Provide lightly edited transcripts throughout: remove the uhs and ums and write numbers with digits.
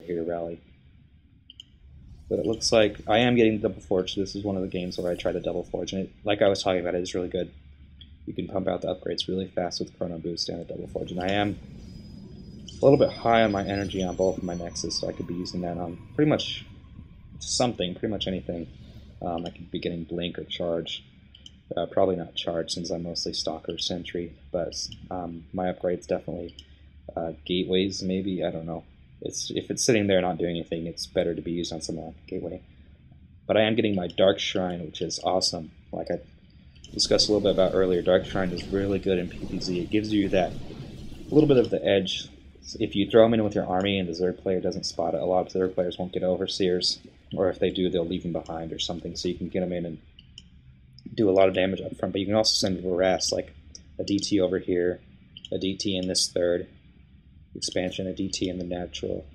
here to rally. But it looks like I am getting the double forge. This is one of the games where I try the double forge, and like I was talking about, it is really good. You can pump out the upgrades really fast with Chrono Boost and the double forge, and I am a little bit high on my energy on both of my nexus, so I could be using that on pretty much something, pretty much anything. I could be getting blink or charge. Probably not charge since I'm mostly stalker sentry, but my upgrades definitely gateways maybe, I don't know. If it's sitting there not doing anything, it's better to be used on something like gateway. But I am getting my Dark Shrine, which is awesome. Like I discussed a little bit about earlier, Dark Shrine is really good in PvZ. It gives you that little bit of the edge. If you throw them in with your army and the Zerg player doesn't spot it, a lot of Zerg players won't get Overseers, or if they do, they'll leave them behind or something, so you can get them in and do a lot of damage up front. But you can also send Harass, like a DT over here, a DT in this third expansion, a DT in the natural,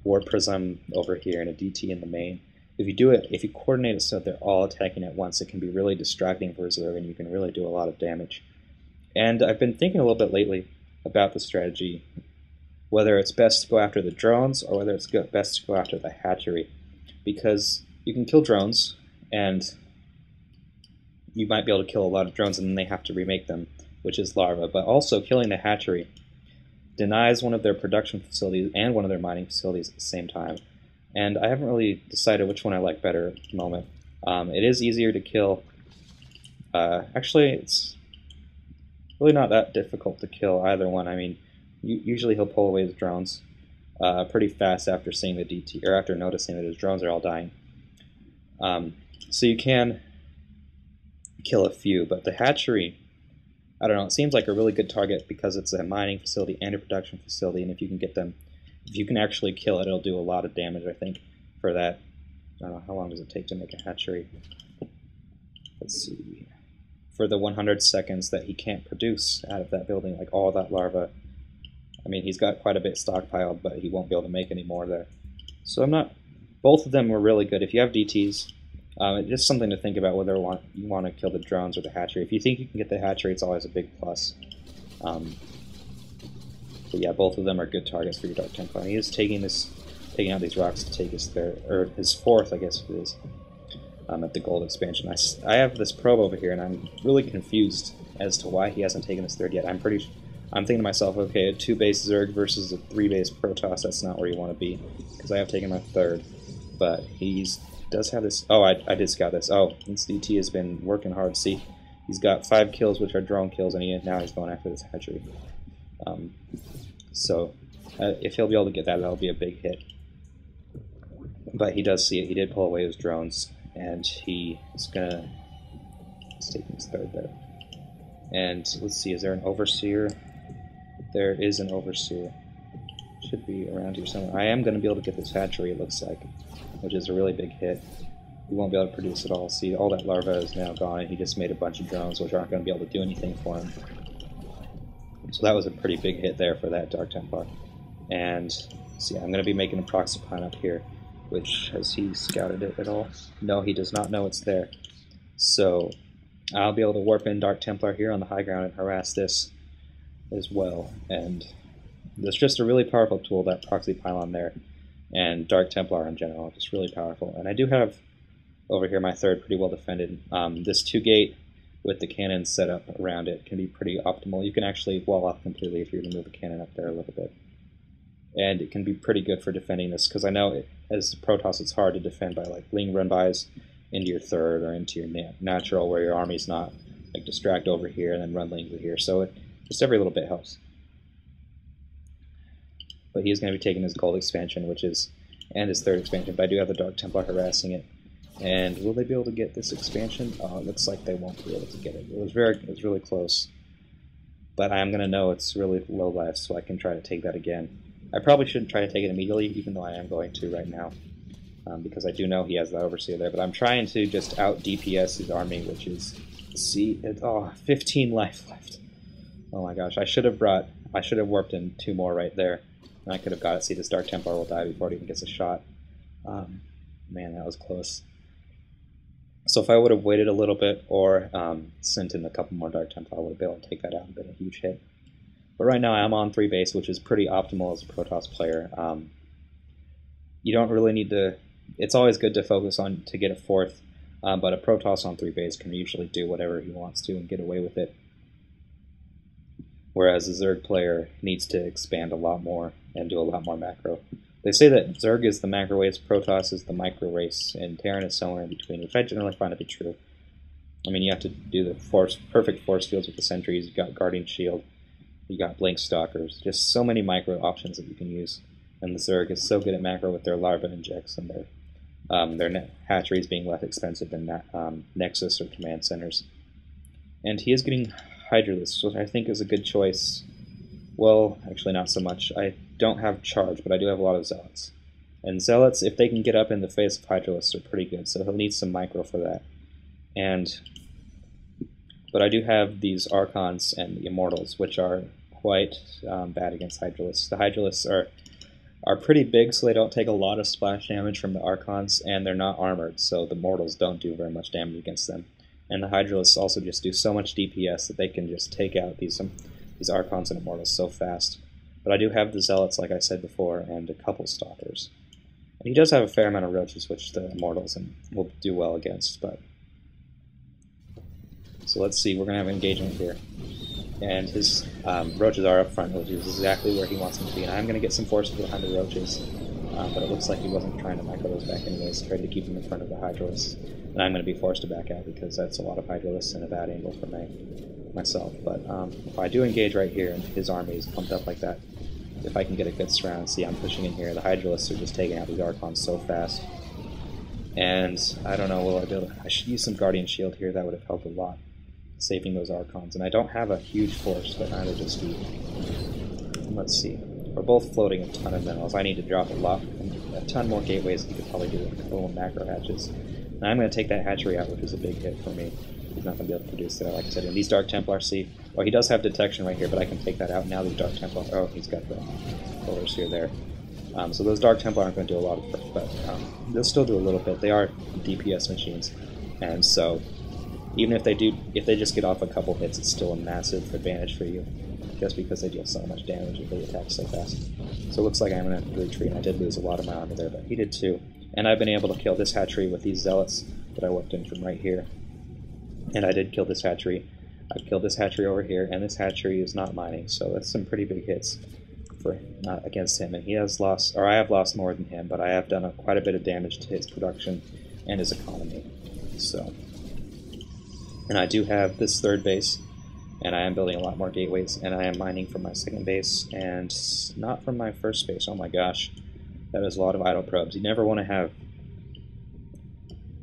War Prism over here, and a DT in the main. If you do it, if you coordinate it so they're all attacking at once, it can be really distracting for a Zerg, and you can really do a lot of damage. And I've been thinking a little bit lately about the strategy, whether it's best to go after the drones or whether it's best to go after the hatchery, because you can kill drones, and you might be able to kill a lot of drones, and then they have to remake them, which is larva. But also, killing the hatchery denies one of their production facilities and one of their mining facilities at the same time. And I haven't really decided which one I like better at the moment. It is easier to kill. Actually, it's really not that difficult to kill either one. I mean, usually he'll pull away his drones pretty fast after seeing the DT, or after noticing that his drones are all dying. So you can kill a few, but the hatchery, I don't know, it seems like a really good target because it's a mining facility and a production facility, and if you can get them, if you can actually kill it, it'll do a lot of damage, I think, for that. I don't know, how long does it take to make a hatchery? Let's see. For the 100 seconds that he can't produce out of that building, like all that larva. I mean, he's got quite a bit stockpiled, but he won't be able to make any more there. So I'm not, both of them were really good. If you have DTs, it's just something to think about whether you want to kill the drones or the hatchery. If you think you can get the hatchery, it's always a big plus. But yeah, both of them are good targets for your Dark Templar. He is taking out these rocks to take his third, or his fourth, I guess it is, at the gold expansion. I have this probe over here, and I'm really confused as to why he hasn't taken his third yet. I'm thinking to myself, okay, a 2-base Zerg versus a 3-base Protoss, that's not where you want to be, because I have taken my third. But does have this. Oh, I did scout this. Oh, this DT has been working hard. See, he's got 5 kills, which are drone kills, and now he's going after this hatchery. So if he'll be able to get that, that'll be a big hit. But he does see it. He did pull away his drones, and he's taking his third there. And let's see, is there an Overseer? There is an Overseer. Should be around here somewhere. I am going to be able to get this hatchery, it looks like, which is a really big hit. He won't be able to produce it all. See, all that larva is now gone, and he just made a bunch of drones, which aren't going to be able to do anything for him. So that was a pretty big hit there for that Dark Templar. And see, I'm going to be making a proxy pine up here, which, has he scouted it at all? No, he does not know it's there. So I'll be able to warp in Dark Templar here on the high ground and harass this as well. And that's just a really powerful tool, that proxy pylon there, and Dark Templar in general, just really powerful. And I do have over here my third pretty well defended. This 2-gate with the cannon set up around it can be pretty optimal. You can actually wall off completely if you were to move the cannon up there a little bit. And it can be pretty good for defending this, because I know as Protoss it's hard to defend by like Ling run-bys into your third or into your natural, where your army's not like distract over here and then run Ling over here. So just every little bit helps. But he's going to be taking his gold expansion, and his third expansion. But I do have the Dark Templar harassing it. And will they be able to get this expansion? Oh, it looks like they won't be able to get it. It was really close. But I am going to know it's really low life, so I can try to take that again. I probably shouldn't try to take it immediately, even though I am going to right now, because I do know he has the Overseer there. But I'm trying to just out DPS his army, which is, see, 15 life left. Oh my gosh, I should have warped in 2 more right there, and I could have got it. See, this Dark Templar will die before it even gets a shot. Man, that was close. So if I would have waited a little bit, or sent in a couple more Dark Templar, I would have been able to take that out and been a huge hit. But right now I'm on 3 base, which is pretty optimal as a Protoss player. you don't really need to. It's always good to focus on to get a fourth, but a Protoss on 3 base can usually do whatever he wants to and get away with it. Whereas a Zerg player needs to expand a lot more and do a lot more macro. They say that Zerg is the macro race, Protoss is the micro race, and Terran is somewhere in between, which I generally find to be true. I mean, you have to do the perfect force fields with the sentries, you've got Guardian Shield, you got Blink Stalkers, just so many micro options that you can use. And the Zerg is so good at macro with their larva injects and their hatcheries being less expensive than Nexus or command centers. And he is getting Hydralisk, which I think is a good choice. Well, actually not so much. I don't have Charge, but I do have a lot of Zealots. And Zealots, if they can get up in the face of Hydralisks, are pretty good, so he'll need some micro for that. But I do have these Archons and the Immortals, which are quite bad against Hydralisks. The Hydralisks are pretty big, so they don't take a lot of splash damage from the Archons, and they're not armored, so the Mortals don't do very much damage against them. And the Hydralisks also just do so much DPS that they can just take out these Archons and Immortals so fast. But I do have the Zealots, like I said before, and a couple Stalkers. And he does have a fair amount of Roaches, which the Immortals will do well against. But so let's see, we're going to have engagement here. And his Roaches are up front, which is exactly where he wants them to be. And I'm going to get some forces behind the Roaches, but it looks like he wasn't trying to micro those back anyways, tried to keep them in front of the Hydralisks. And I'm going to be forced to back out because that's a lot of Hydralisks and a bad angle for myself. But if I do engage right here and his army is pumped up like that, if I can get a good surround, see I'm pushing in here, the Hydralisks are just taking out these Archons so fast. And I don't know, will I be able to, I should use some Guardian Shield here, that would have helped a lot, saving those Archons. And I don't have a huge force, but neither does he. Let's see. We're both floating a ton of minerals. I need to drop a ton more gateways. You could probably do a couple of macro hatches. And I'm going to take that hatchery out, which is a big hit for me. He's not going to be able to produce that, like I said. And these Dark Templars, see, well, he does have detection right here, but I can take that out. Now these Dark Templars, oh, he's got the overseer there. So those Dark Templar aren't going to do a lot of work, but they'll still do a little bit. They are DPS machines, and so even if they just get off a couple hits, it's still a massive advantage for you, just because they deal so much damage if they attack so fast. So it looks like I'm going to have to retreat, and I did lose a lot of my armor there, but he did too. And I've been able to kill this hatchery with these Zealots that I whipped in from right here. And I did kill this hatchery. I've killed this hatchery over here, and this hatchery is not mining, so that's some pretty big hits for against him. And he has lost, or I have lost more than him, but I have done quite a bit of damage to his production and his economy. So, and I do have this third base, and I am building a lot more gateways, and I am mining from my second base, and not from my first base. Oh my gosh, that is a lot of idle probes. You never want to have...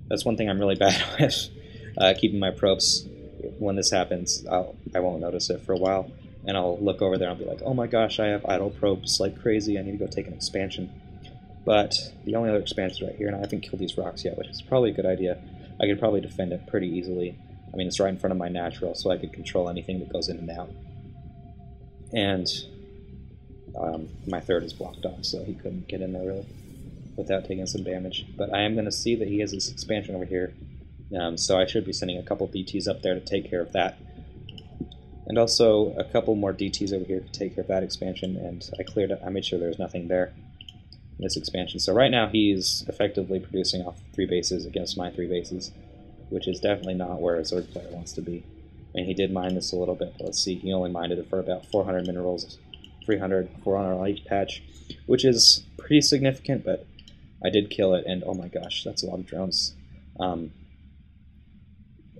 That's one thing I'm really bad with, keeping my probes. When this happens, I won't notice it for a while, and I'll look over there and I'll be like, oh my gosh, I have idle probes like crazy, I need to go take an expansion. But the only other expansion is right here, and I haven't killed these rocks yet, which is probably a good idea. I could probably defend it pretty easily. I mean, it's right in front of my natural, so I could control anything that goes in and out. And my third is blocked off, so he couldn't get in there really without taking some damage. But I am going to see that he has this expansion over here, so I should be sending a couple DTs up there to take care of that. And also a couple more DTs over here to take care of that expansion, and I made sure there was nothing there in this expansion. So right now he's effectively producing off 3 bases against my 3 bases, which is definitely not where a Zerg player wants to be. I mean, he did mine this a little bit, but let's see, he only mined it for about 400 minerals, 300, 400 on each patch, which is pretty significant, but I did kill it, and oh my gosh, that's a lot of drones.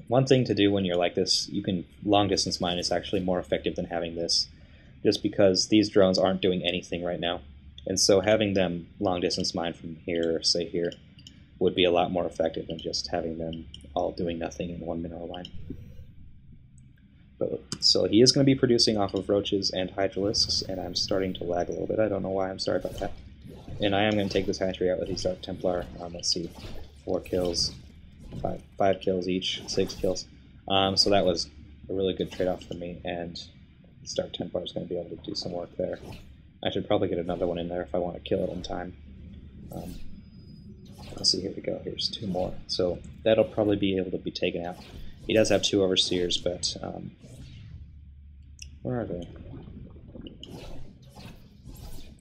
One thing to do when you're like this, you can long distance mine is actually more effective than having this, just because these drones aren't doing anything right now. And so having them long distance mine from here, or say here, would be a lot more effective than just having them all doing nothing in one mineral line. But, so he is going to be producing off of Roaches and Hydralisks, and I'm starting to lag a little bit. I don't know why, I'm sorry about that. And I am going to take this hatchery out with these Dark Templar. Let's see, 4 kills. 5 kills each, 6 kills. So that was a really good trade-off for me, and the Dark Templar is going to be able to do some work there. I should probably get another one in there if I want to kill it in time. Let's see, here we go, here's 2 more. So that'll probably be able to be taken out. He does have 2 Overseers, but where are they?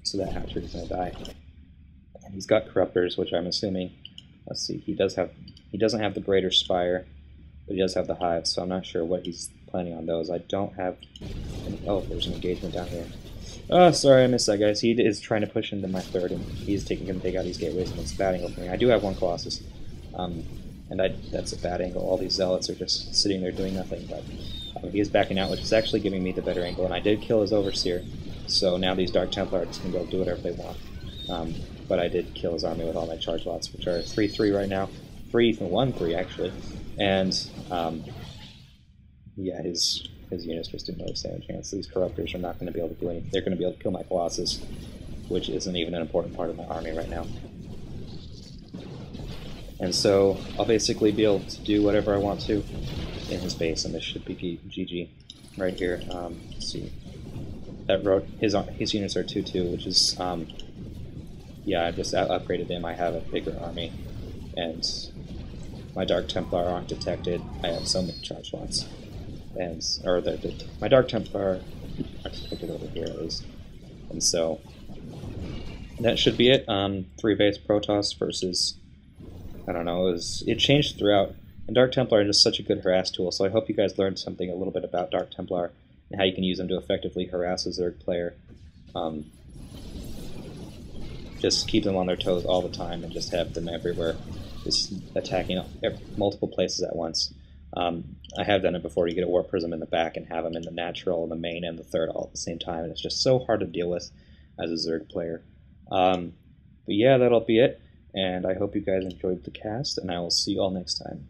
So that hatchery is going to die. And He's got Corruptors, which I'm assuming. Let's see. He doesn't have the Greater Spire, but he does have the Hive. So I'm not sure what he's planning on those. I don't have. Oh, there's an engagement down here. Oh, sorry, I missed that, guys. He is trying to push into my third, and he's going to take out these gateways, and it's a bad angle for me. I do have one Colossus, and that's a bad angle. All these Zealots are just sitting there doing nothing, but he is backing out, which is actually giving me the better angle, and I did kill his Overseer, so now these Dark Templar are just going to be able to do whatever they want. But I did kill his army with all my charge lots, which are 3-3 right now. 1-3, actually. And, yeah, his units just do no stand a chance. These Corruptors are not going to be able to do anything. They're going to be able to kill my Colossus, which isn't even an important part of my army right now. And so I'll basically be able to do whatever I want to in his base, and this should be GG right here. Let's see. That road, his units are 2-2, which is, yeah, I just upgraded him. I have a bigger army, and my Dark Templar aren't detected. I have so many charge lots. My Dark Templar are detected over here at least. And so that should be it. 3 base Protoss versus, I don't know, it changed throughout. And Dark Templar are just such a good harass tool, so I hope you guys learned something a little bit about Dark Templar and how you can use them to effectively harass a Zerg player. Just keep them on their toes all the time and just have them everywhere, just attacking multiple places at once. I have done it before. You get a Warp Prism in the back and have them in the natural, the main, and the third all at the same time, and it's just so hard to deal with as a Zerg player. But yeah, that'll be it, and I hope you guys enjoyed the cast, and I will see you all next time.